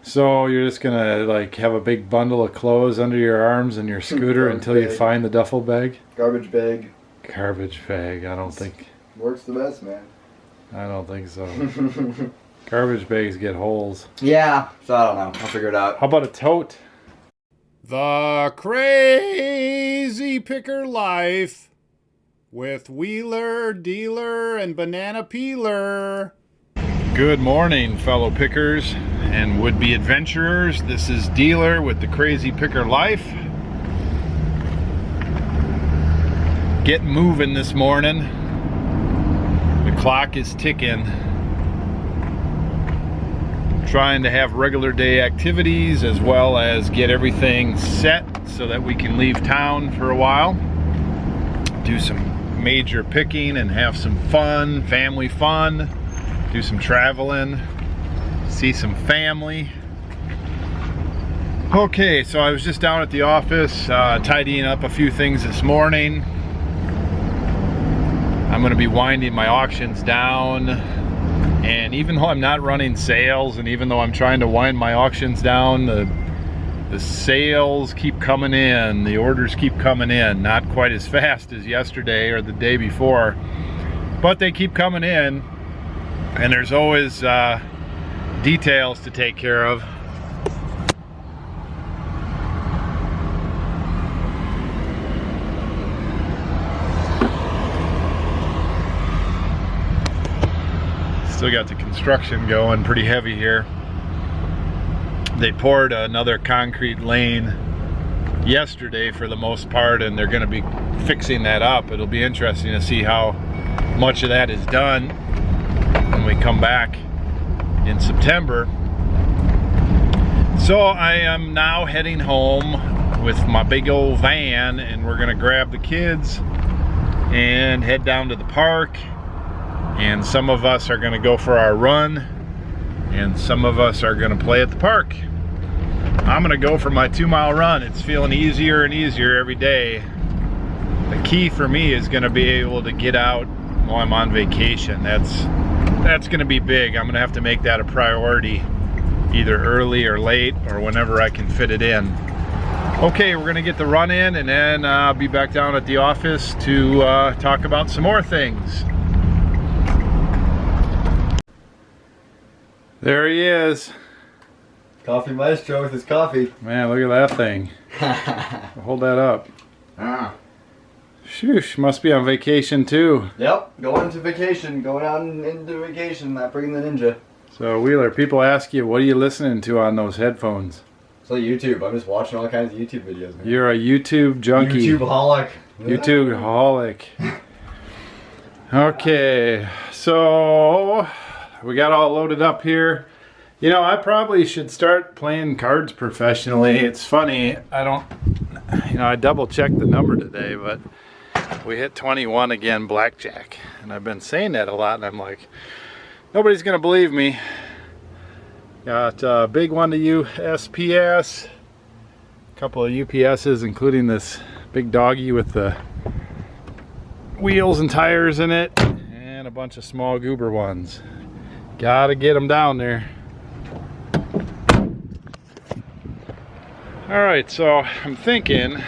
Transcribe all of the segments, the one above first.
So you're just gonna like have a big bundle of clothes under your arms and your scooter until you find the duffel bag? Garbage bag. Garbage bag, I don't think. Works the best, man. I don't think so. Garbage bags get holes. Yeah, so I don't know. I'll figure it out. How about a tote? The Crazy Picker Life with Wheeler, Dealer, and Banana Peeler. Good morning, fellow pickers and would-be adventurers. This is Dealer with the Crazy Picker Life. Getting moving this morning. The clock is ticking. Trying to have regular day activities as well as get everything set so that we can leave town for a while. Do some major picking and have some fun, family fun. Do some traveling, see some family. Okay, so I was just down at the office tidying up a few things this morning. I'm going to be winding my auctions down, and even though I'm not running sales and even though I'm trying to wind my auctions down, the sales keep coming in, the orders keep coming in, not quite as fast as yesterday or the day before, but they keep coming in. And there's always details to take care of. Still got the construction going pretty heavy here. They poured another concrete lane yesterday for the most part, and they're going to be fixing that up. It'll be interesting to see how much of that is done when we come back in September. So I am now heading home with my big old van, and we're gonna grab the kids and head down to the park, and some of us are gonna go for our run and some of us are gonna play at the park. I'm gonna go for my 2-mile run. It's feeling easier and easier every day. The key for me is gonna be able to get out while I'm on vacation. That's gonna be big. I'm gonna have to make that a priority, either early or late or whenever I can fit it in. Okay, we're gonna get the run in, and then I'll be back down at the office to talk about some more things. There he is. Coffee Maestro with his coffee. Man, look at that thing. Hold that up. Shoosh, must be on vacation too. Yep, going to vacation, going out into vacation, not bringing the Ninja. So Wheeler, people ask you, what are you listening to on those headphones? So YouTube, I'm just watching all kinds of YouTube videos, man. You're a YouTube junkie. YouTube-holic. YouTube-holic. Okay, so we got all loaded up here. You know, I probably should start playing cards professionally. It's funny, I double checked the number today, but we hit 21 again, blackjack. And I've been saying that a lot, and I'm like, nobody's gonna believe me. Got a big one to USPS, a couple of UPSs, including this big doggy with the wheels and tires in it, and a bunch of small goober ones. Gotta get them down there. Alright, so I'm thinking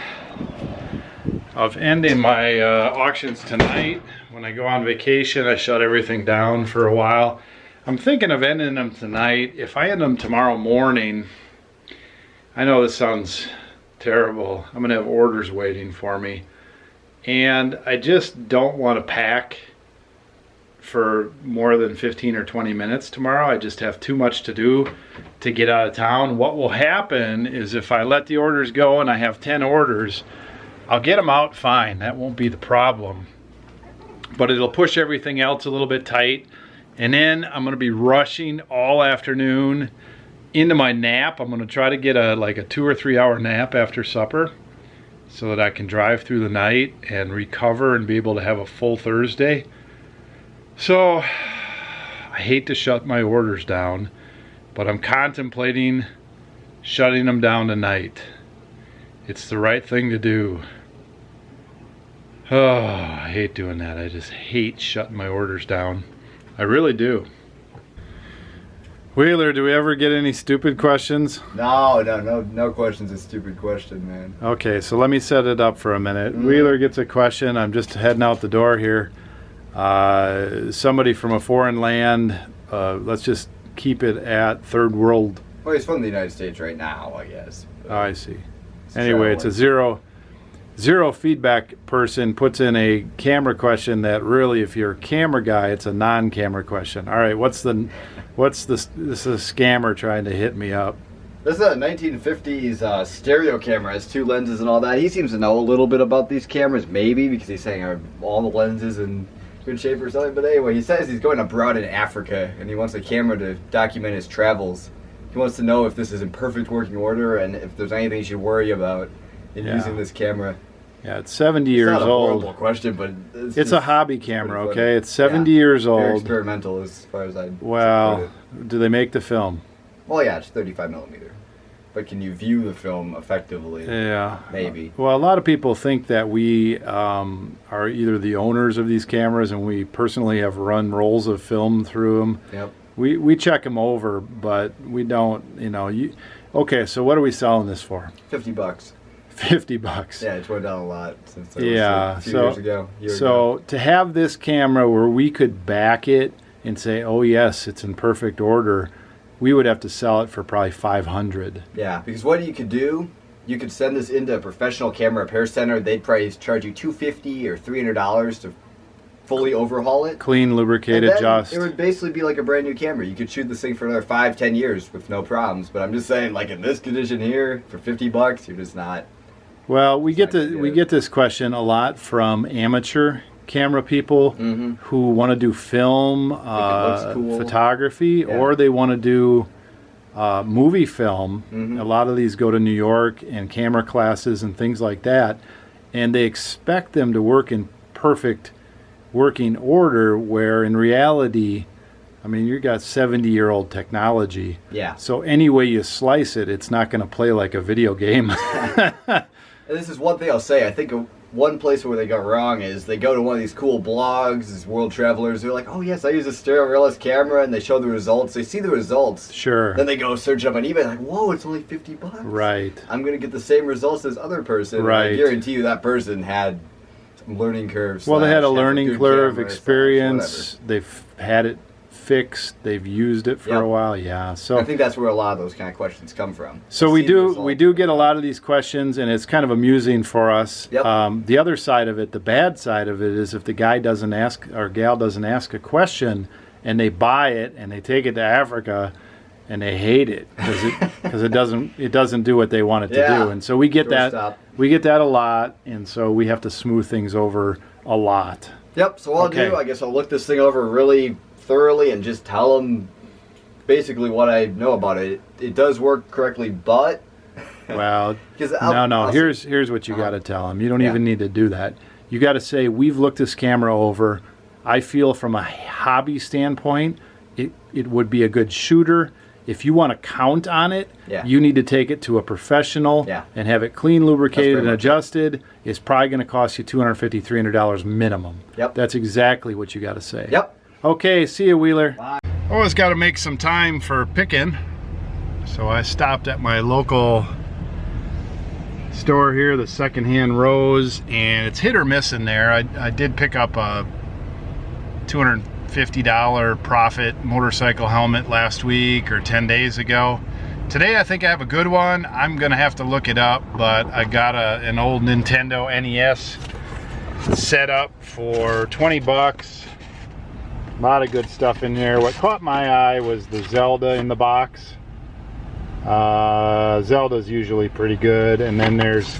of ending my auctions tonight. When I go on vacation, I shut everything down for a while. I'm thinking of ending them tonight. If I end them tomorrow morning, I know this sounds terrible. I'm gonna have orders waiting for me. And I just don't want to pack for more than 15 or 20 minutes tomorrow. I just have too much to do to get out of town. What will happen is if I let the orders go and I have 10 orders, I'll get them out fine. That won't be the problem. But it'll push everything else a little bit tight. And then I'm gonna be rushing all afternoon into my nap. I'm gonna try to get like a 2 or 3 hour nap after supper so that I can drive through the night and recover and be able to have a full Thursday. So I hate to shut my orders down, but I'm contemplating shutting them down tonight. It's the right thing to do. Oh, I hate doing that. I just hate shutting my orders down. I really do. Wheeler, do we ever get any stupid questions? No question's a stupid question, man. Okay, so let me set it up for a minute. Wheeler gets a question. I'm just heading out the door here. Somebody from a foreign land. Let's just keep it at third world. Well, he's from the United States right now, I guess. Oh, I see. Anyway, it's a zero feedback person puts in a camera question that really, if you're a camera guy, it's a non-camera question. All right, this is a scammer trying to hit me up. This is a 1950s stereo camera. It has 2 lenses and all that. He seems to know a little bit about these cameras, maybe, because he's saying are all the lenses in good shape or something. But anyway, he says he's going abroad in Africa, and he wants a camera to document his travels. He wants to know if this is in perfect working order and if there's anything he should worry about in using this camera. Yeah, it's 70 years old. It's not a horrible question, but it's a hobby camera, okay? It's 70 years old. Very experimental as far as I Well, do they make the film? Well, yeah, it's 35 millimeter. But can you view the film effectively? Yeah. Maybe. Well, a lot of people think that we are either the owners of these cameras and we personally have run rolls of film through them. Yep. We check them over, but we don't, Okay, so what are we selling this for? $50. $50. Yeah, it's went down a lot since a few years ago. So to have this camera where we could back it and say, oh yes, it's in perfect order, we would have to sell it for probably $500. Yeah, because what you could do, you could send this into a professional camera repair center. They'd probably charge you $250 or $300 to fully overhaul it. Clean, lubricate, and then adjust. It would basically be like a brand new camera. You could shoot this thing for another 5-10 years with no problems. But I'm just saying, like in this condition here, for $50, you're just not. Well, we get this question a lot from amateur camera people who want to do film, cool. photography, or they want to do movie film. A lot of these go to New York and camera classes and things like that, and they expect them to work in perfect working order, where in reality, I mean, you've got 70-year-old technology. Yeah. So any way you slice it, it's not going to play like a video game. And this is one thing I'll say. I think one place where they go wrong is they go to one of these cool blogs, these world travelers. They're like, oh, yes, I use a stereo mirrorless camera, and they show the results. They see the results. Sure. Then they go search up on eBay, like, whoa, it's only $50. Right. I'm going to get the same results as other person. Right. I guarantee you that person had some learning curve. Well, they had a learning curve, experience. They've had it fixed. They've used it for a while. Yeah. So I think that's where a lot of those kind of questions come from. So we do get a lot of these questions, and it's kind of amusing for us. Yep. The other side of it, the bad side of it, is if the guy doesn't ask or gal doesn't ask a question, and they buy it and they take it to Africa, and they hate it because it doesn't do what they want it to do. And so we get that. We get that a lot, and so we have to smooth things over a lot. Yep. So what I'll do, I guess I'll look this thing over really thoroughly and just tell them basically what I know about it. It does work correctly, but well, here's what you got to tell them. You don't even need to do that. You got to say, we've looked this camera over. I feel from a hobby standpoint, it would be a good shooter. If you want to count on it, you need to take it to a professional and have it clean, lubricated, and adjusted. It's probably going to cost you $250, $300 minimum. Yep. That's exactly what you got to say. Yep. Okay, see you, Wheeler. Bye. Always got to make some time for picking. So I stopped at my local store here, the Secondhand Rose, and it's hit or miss in there. I did pick up a $250 Profit motorcycle helmet last week or 10 days ago. Today I think I have a good one. I'm gonna have to look it up, but I got an old Nintendo NES set up for 20 bucks. A lot of good stuff in there. What caught my eye was the Zelda in the box. Zelda's usually pretty good, and then there's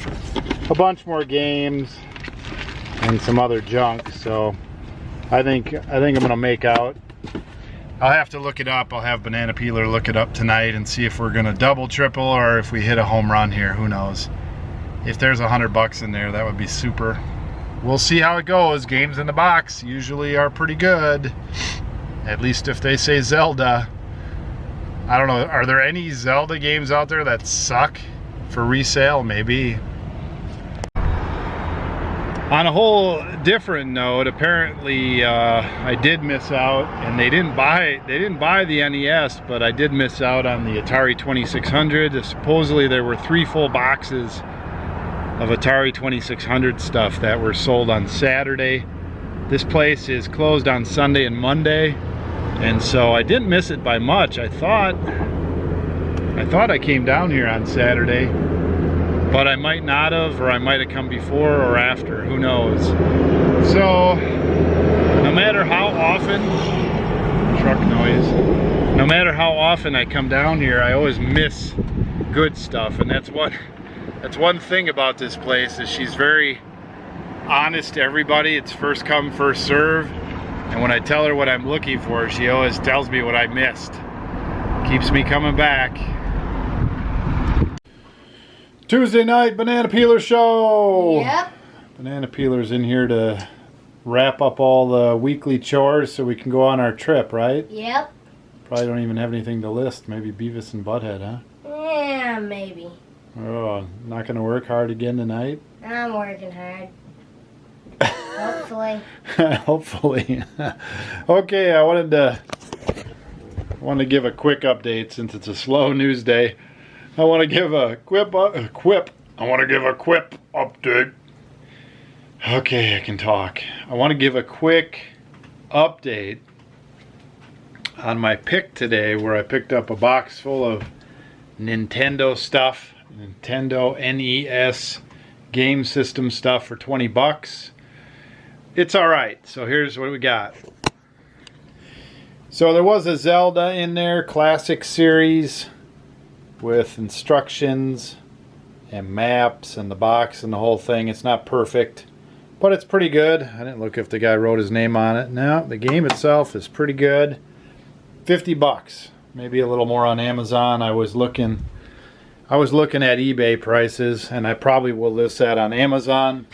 a bunch more games and some other junk. So I think I'm gonna make out. I'll have to look it up. I'll have Banana Peeler look it up tonight and see if we're gonna double, triple, or if we hit a home run here. Who knows? If there's $100 in there, that would be super. We'll see how it goes. Games in the box usually are pretty good. At least if they say Zelda. I don't know, are there any Zelda games out there that suck for resale? Maybe. On a whole different note, apparently I did miss out, and they didn't buy the NES, but I did miss out on the Atari 2600. Supposedly there were 3 full boxes of Atari 2600 stuff that were sold on Saturday. This place is closed on Sunday and Monday, and so I didn't miss it by much. I thought I came down here on Saturday, but I might not have, or I might have come before or after, who knows. So no matter how often, truck noise, no matter how often I come down here, I always miss good stuff. And that's one thing about this place, is she's very honest to everybody. It's first come, first serve. And when I tell her what I'm looking for, she always tells me what I missed. Keeps me coming back. Tuesday night banana peeler show. Yep. Banana peeler's in here to wrap up all the weekly chores so we can go on our trip, right? Yep. Probably don't even have anything to list. Maybe Beavis and Butthead, huh? Yeah, maybe. Oh, not gonna work hard again tonight? I'm working hard. Hopefully. Hopefully. Okay, I wanted to give a quick update since it's a slow news day. I want to give a quip update. Okay, I can talk. I want to give a quick update on my pick today, where I picked up a box full of Nintendo stuff, Nintendo NES game system stuff for 20 bucks. It's all right. So here's what we got. So there was a Zelda in there, classic series, with instructions and maps and the box and the whole thing. It's not perfect, but it's pretty good. I didn't look if the guy wrote his name on it. No, the game itself is pretty good. 50 bucks, maybe a little more on Amazon. I was looking at eBay prices, and I probably will list that on Amazon.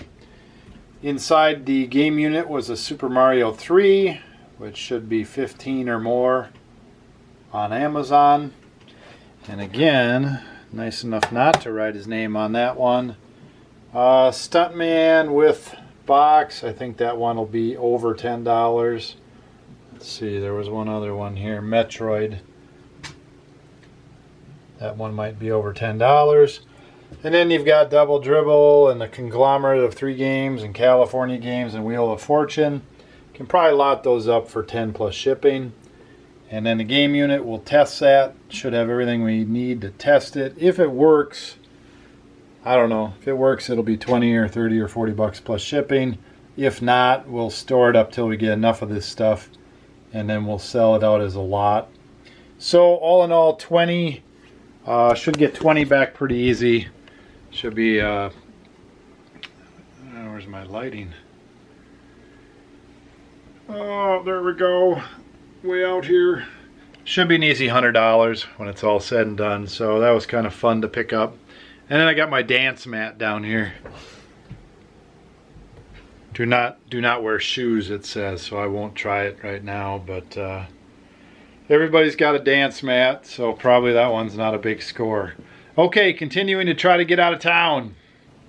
Inside the game unit was a Super Mario 3, which should be 15 or more on Amazon. And again, nice enough not to write his name on that one. Stuntman with box, I think that one will be over $10. Let's see, there was one other one here, Metroid. That one might be over $10. And then you've got Double Dribble and the conglomerate of 3 games and California games and Wheel of Fortune. You can probably lot those up for 10 plus shipping. And then the game unit will test that. Should have everything we need to test it. If it works, I don't know. If it works, it'll be 20 or 30 or 40 bucks plus shipping. If not, we'll store it up till we get enough of this stuff, and then we'll sell it out as a lot. So all in all, 20. Should get 20 back pretty easy. Should be, where's my lighting? Oh, there we go. Way out here. Should be an easy $100 when it's all said and done. So that was kind of fun to pick up. And then I got my dance mat down here. Do not wear shoes, it says, so I won't try it right now, but everybody's got a dance mat, so probably that one's not a big score. Okay, continuing to try to get out of town.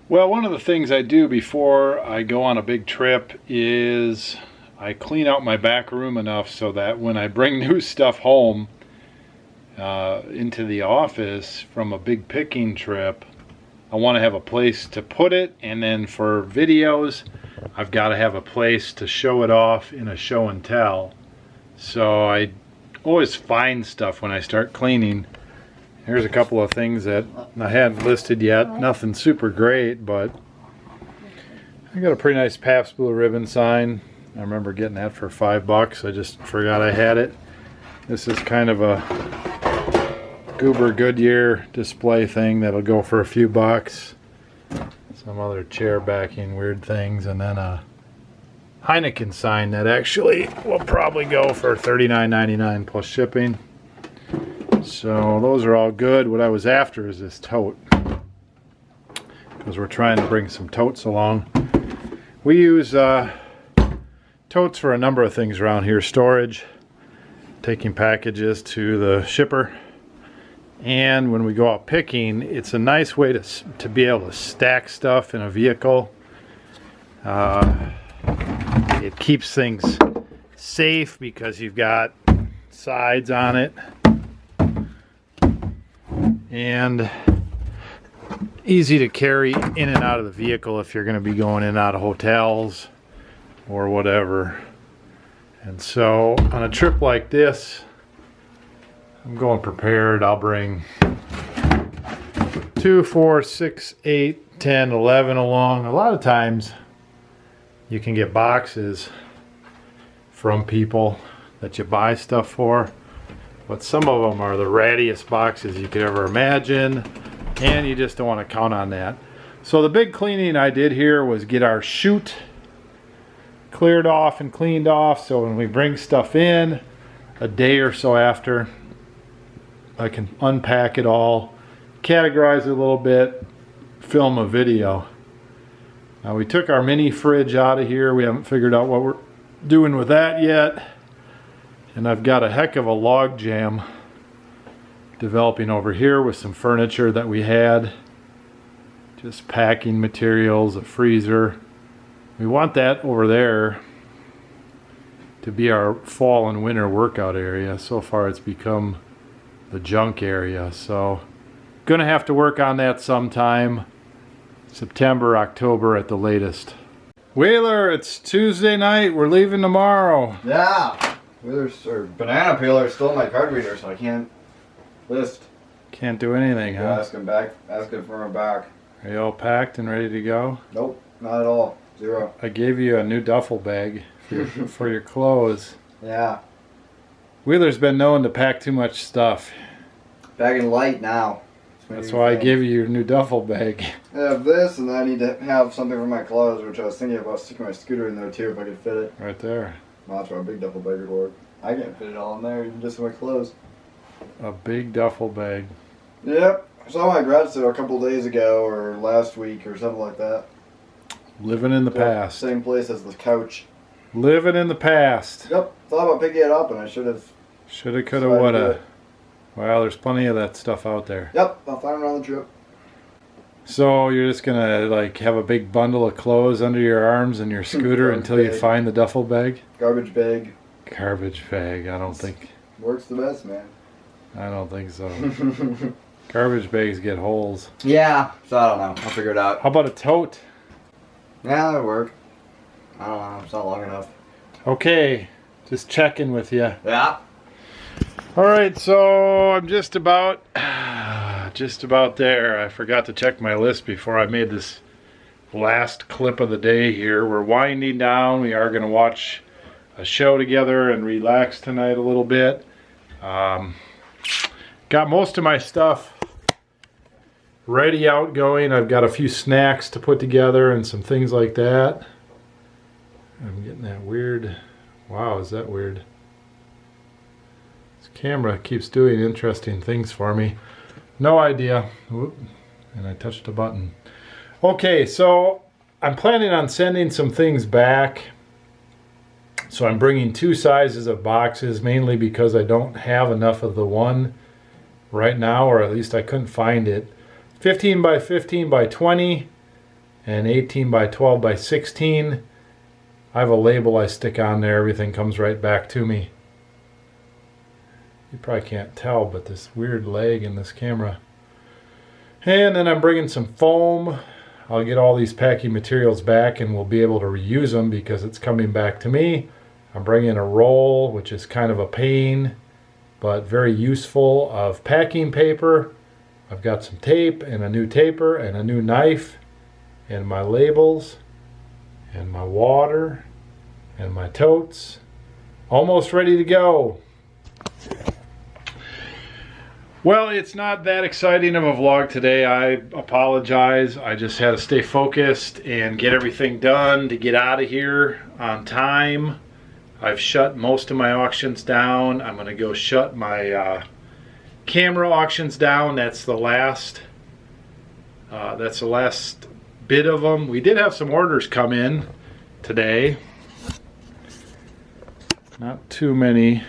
Well, one of the things I do before I go on a big trip is I clean out my back room enough so that when I bring new stuff home into the office from a big picking trip, I want to have a place to put it, and then for videos, I've got to have a place to show it off in a show and tell. So I always find stuff when I start cleaning. Here's a couple of things that I hadn't listed yet. Nothing super great, but I got a pretty nice Pabst Blue Ribbon sign. I remember getting that for $5. I just forgot I had it. This is kind of a Goober Goodyear display thing that'll go for a few bucks. Some other chair backing weird things, and then a Heineken sign that actually will probably go for $39.99 plus shipping. So those are all good. What I was after is this tote, because we're trying to bring some totes along. We use totes for a number of things around here. Storage, taking packages to the shipper, and when we go out picking, it's a nice way to be able to stack stuff in a vehicle. It keeps things safe because you've got sides on it, and easy to carry in and out of the vehicle if you're going to be going in and out of hotels or whatever. And so on a trip like this, I'm going prepared. I'll bring 2, 4, 6, 8, 10, 11 along. A lot of times you can get boxes from people that you buy stuff for, but some of them are the rattiest boxes you could ever imagine, and you just don't want to count on that. So the big cleaning I did here was get our chute cleared off and cleaned off, so when we bring stuff in a day or so after, I can unpack it all, categorize it a little bit, film a video. Now we took our mini fridge out of here. We haven't figured out what we're doing with that yet, and I've got a heck of a log jam developing over here with some furniture that we had, just packing materials, a freezer. We want that over there to be our fall and winter workout area. So far it's become the junk area, so gonna have to work on that sometime. September, October at the latest. Wheeler, it's Tuesday night. We're leaving tomorrow. Yeah. Wheeler's or banana peeler stole my card reader, so I can't list. Can't do anything, huh? Ask him back. Ask him for him back. Are you all packed and ready to go? Nope, not at all. Zero. I gave you a new duffel bag for your clothes. Yeah. Wheeler's been known to pack too much stuff. Bagging light now. That's why I gave you your new duffel bag. I have this, and I need to have something for my clothes, which I was thinking about sticking my scooter in there too if I could fit it. Right there. Well, that's why a big duffel bag would work. I can't fit it all in there, even just my clothes. A big duffel bag. Yep. I saw my garage sale a couple days ago, or last week, or something like that. Living in the past. Same place as the couch. Living in the past. Yep. Thought about picking it up, and I should have. Shoulda, coulda, woulda. Well, there's plenty of that stuff out there. Yep. I'll find it on the trip. So you're just gonna like have a big bundle of clothes under your arms and your scooter until you find the duffel bag? Garbage bag. Garbage bag. I don't think. Works the best, man. I don't think so. Garbage bags get holes. Yeah. So I don't know. I'll figure it out. How about a tote? Yeah, that'll work. I don't know. It's not long enough. Okay, just checking with you. Yeah. All right, so I'm just about there. I forgot to check my list before I made this last clip of the day here. We're winding down. We are going to watch a show together and relax tonight a little bit. Got most of my stuff ready outgoing. I've got a few snacks to put together and some things like that. I'm getting that weird. Wow, is that weird? This camera keeps doing interesting things for me. No idea. Whoop. And I touched a button. Okay, so I'm planning on sending some things back. So I'm bringing 2 sizes of boxes, mainly because I don't have enough of the one right now, or at least I couldn't find it. 15 by 15 by 20 and 18 by 12 by 16. I have a label I stick on there. Everything comes right back to me. You probably can't tell, but this weird lag in this camera. And then I'm bringing some foam. I'll get all these packing materials back and we'll be able to reuse them because it's coming back to me. I'm bringing a roll, which is kind of a pain, but very useful, of packing paper. I've got some tape and a new taper and a new knife and my labels and my water and my totes. Almost ready to go. Well, it's not that exciting of a vlog today. I apologize. I just had to stay focused and get everything done to get out of here on time. I've shut most of my auctions down. I'm going to go shut my camera auctions down. That's the last bit of them. We did have some orders come in today. Not too many.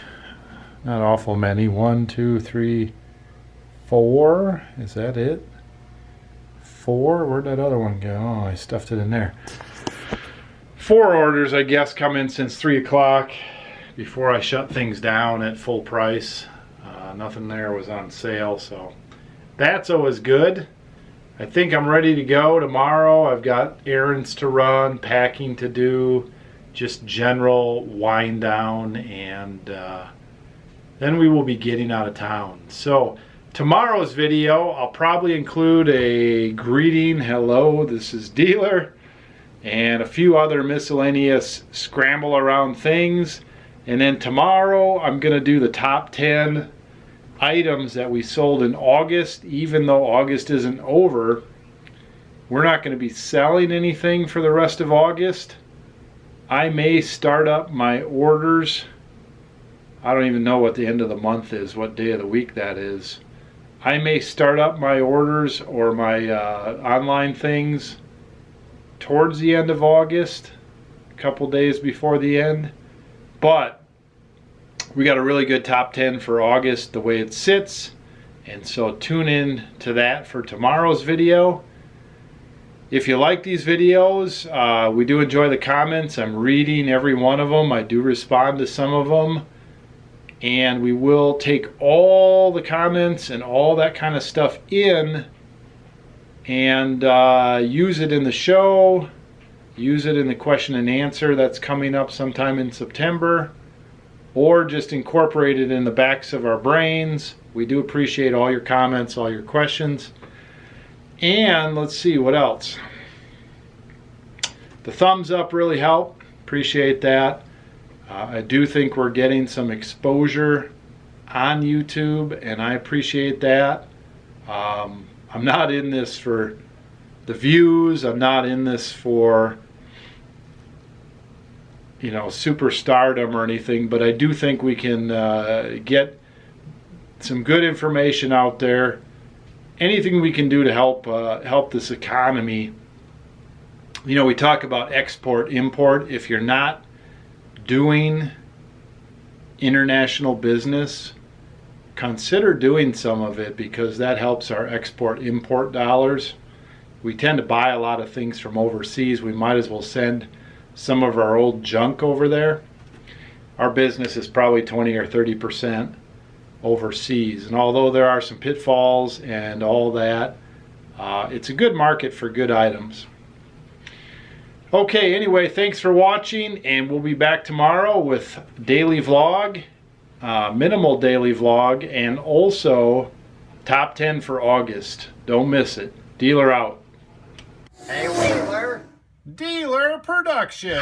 Not awful many. 1, 2, 3, 4. Is that it? 4? Where'd that other one go? Oh, I stuffed it in there. 4 orders, I guess, come in since 3 o'clock before I shut things down at full price. Nothing there was on sale, so that's always good. I think I'm ready to go tomorrow. I've got errands to run, packing to do, just general wind down, and then we will be getting out of town. So tomorrow's video, I'll probably include a greeting, hello, this is Dealer, and a few other miscellaneous scramble around things. And then tomorrow I'm going to do the top 10 items that we sold in August. Even though August isn't over, we're not going to be selling anything for the rest of August. I may start up my orders. I don't even know what the end of the month is, what day of the week that is. I may start up my orders or my online things towards the end of August, a couple days before the end. But we got a really good top 10 for August the way it sits, and so tune in to that for tomorrow's video. If you like these videos, we do enjoy the comments. I'm reading every one of them. I do respond to some of them, and we will take all the comments and all that kind of stuff in and use it in the show, use it in the question and answer that's coming up sometime in September, or just incorporate it in the backs of our brains. We do appreciate all your comments, all your questions. And let's see, what else? The thumbs up really help. Appreciate that. I do think we're getting some exposure on YouTube, and I appreciate that. I'm not in this for the views. I'm not in this for, you know, superstardom or anything, but I do think we can get some good information out there. Anything we can do to help help this economy. You know, we talk about export, import. If you're not doing international business, consider doing some of it, because that helps our export, import dollars. We tend to buy a lot of things from overseas. We might as well send some of our old junk over there. Our business is probably 20 or 30% overseas, and although there are some pitfalls and all that, it's a good market for good items. Okay, anyway, thanks for watching, and we'll be back tomorrow with daily vlog, minimal daily vlog, and also top 10 for August. Don't miss it. Dealer out. Hey, Wheeler. Dealer Production.